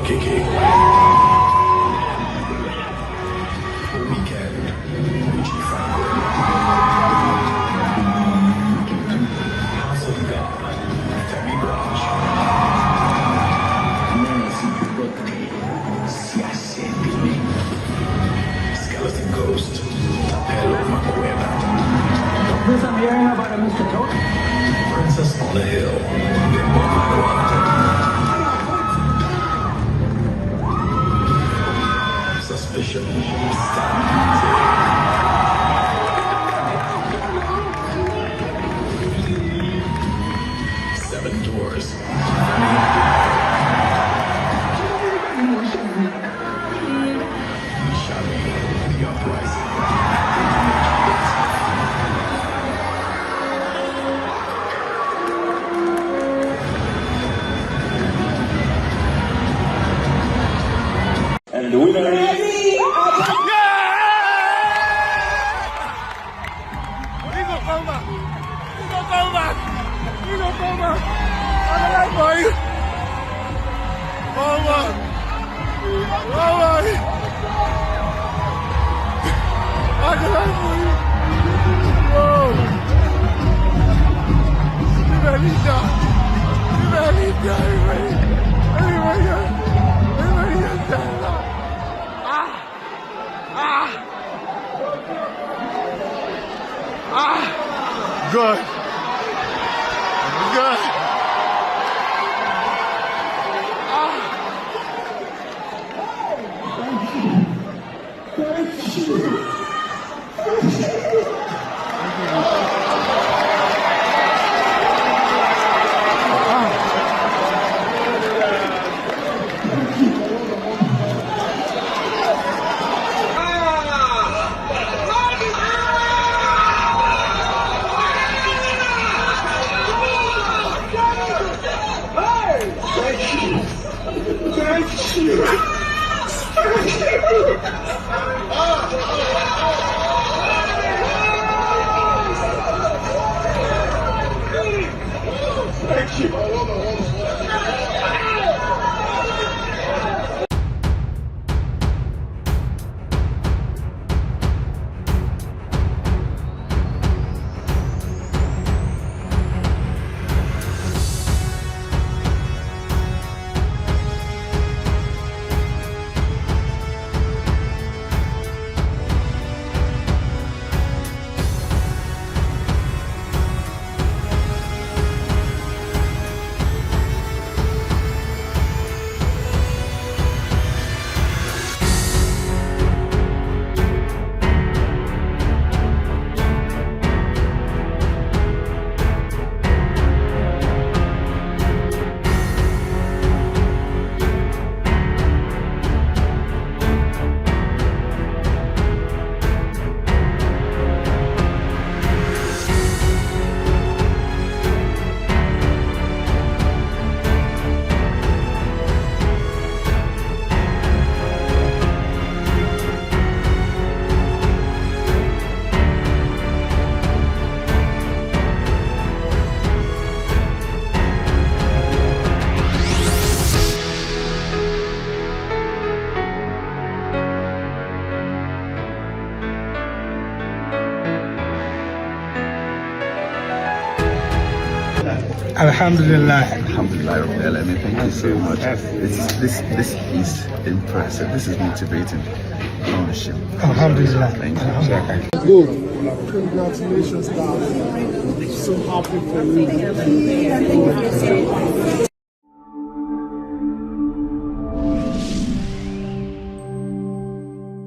Kiki. Weekend, Gucci Franklin. House of God, Femi Branch. Skeleton Ghost, Tapelo Macueva. This I'm hearing about a Mr. Toad. Princess on a Hill, Bimbo Macueva. Suspicion, Seven Doors. Shadow, the Uprising. And the winner is... Good. Good. Alhamdulillah. Alhamdulillah, Rabbil Alamin. Thank you so much. This is impressive. This is motivating. Alhamdulillah. Thank you. Congratulations, darling. So happy for you.